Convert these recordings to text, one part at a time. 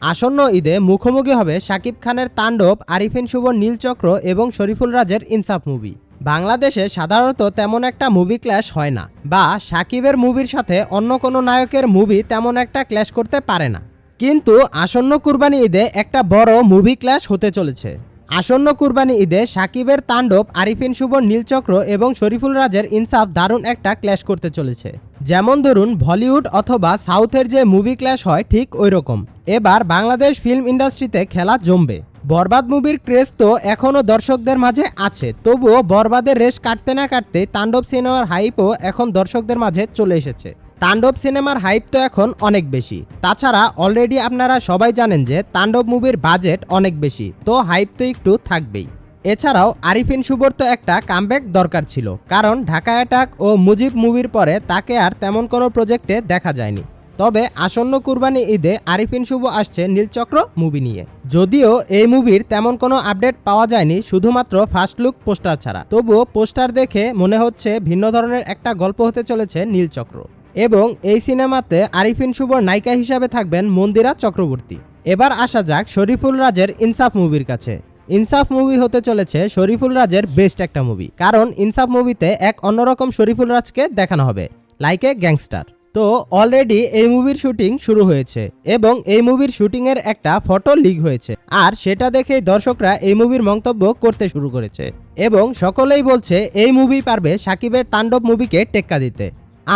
আসন্ন ঈদে মুখোমুখি হবে শাকিব খানের তাণ্ডব, আরিফিন শুভর নীলচক্র এবং শরীফুল রাজের ইনসাফ মুভি। বাংলাদেশে সাধারণত তেমন একটা মুভি ক্ল্যাশ হয় না, বা শাকিবের মুভির সাথে অন্য কোনো নায়কের মুভি তেমন একটা ক্ল্যাশ করতে পারে না। কিন্তু আসন্ন কুরবানি ঈদে একটা বড় মুভি ক্ল্যাশ হতে চলেছে। আসন্ন কুরবানি ঈদে শাকিবের তাণ্ডব, আরিফিন শুভর নীলচক্র এবং শরীফুল রাজের ইনসাফ দারুণ একটা ক্ল্যাশ করতে চলেছে। যেমন ধরুন বলিউড অথবা সাউথের যে মুভি ক্ল্যাশ হয় ঠিক ওই রকম এবার বাংলাদেশ ফিল্ম ইন্ডাস্ট্রিতে খেলা জমবে। বরবাদ মুভির ক্রেজ তো এখনও দর্শকদের মাঝে আছে, তবুও বরবাদের রেশ কাটতে না কাটতে তাণ্ডব সিনেমার হাইপও এখন দর্শকদের মাঝে চলে এসেছে। তাণ্ডব সিনেমার হাইপ তো এখন অনেক বেশি। তাছাড়া অলরেডি আপনারা সবাই জানেন যে তাণ্ডব মুভির বাজেট অনেক বেশি, তো হাইপ তো একটু থাকবেই। এছাড়াও আরিফিন শুভর তো একটা কামব্যাক দরকার ছিল, কারণ ঢাকা অ্যাটাক ও মুজিব মুভির পরে তাকে আর তেমন কোনো প্রজেক্টে দেখা যায়নি। তবে আসন্ন কুরবানি ঈদে আরিফিন শুভ আসছে নীলচক্র মুভি নিয়ে। যদিও এই মুভির তেমন কোনো আপডেট পাওয়া যায়নি, শুধুমাত্র ফার্স্ট লুক পোস্টার ছাড়া, তবুও পোস্টার দেখে মনে হচ্ছে ভিন্ন ধরনের একটা গল্প হতে চলেছে নীলচক্র। এবং এই সিনেমাতে আরিফিন শুভর নায়িকা হিসাবে থাকবেন মন্দিরা চক্রবর্তী। এবার আসা যাক শরীফুল রাজের ইনসাফ মুভির কাছে। ইনসাফ মুভি হতে চলেছে শরীফুল রাজের বেস্ট একটা মুভি, কারণ ইনসাফ মুভিতে এক অন্যরকম শরীফুল রাজকে দেখানো হবে, লাইক এ গ্যাংস্টার। তো অলরেডি এই মুভির শুটিং শুরু হয়েছে এবং এই মুভির শুটিংয়ের একটা ফটো লিক হয়েছে, আর সেটা দেখেই দর্শকরা এই মুভির মন্তব্য করতে শুরু করেছে এবং সকলেই বলছে এই মুভি পারবে শাকিবের তাণ্ডব মুভিকে টেক্কা দিতে।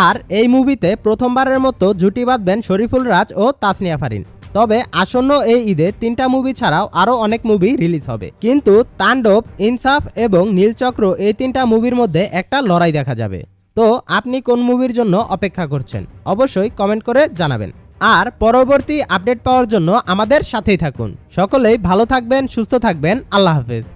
আর এই মুভিতে প্রথমবারের মতো জুটি বাঁধবেন শরীফুল রাজ ও তাসনিয়া ফারিন। তবে আসন্ন এই ঈদে 3টা মুভি ছাড়াও আরও অনেক মুভি রিলিজ হবে, কিন্তু তাণ্ডব, ইনসাফ এবং নীলচক্র এই 3টা মুভির মধ্যে একটা লড়াই দেখা যাবে। তো আপনি কোন মুভির জন্য অপেক্ষা করছেন অবশ্যই কমেন্ট করে জানাবেন। আর পরবর্তী আপডেট পাওয়ার জন্য আমাদের সাথেই থাকুন। সকলেই ভালো থাকবেন, সুস্থ থাকবেন। আল্লাহ হাফেজ।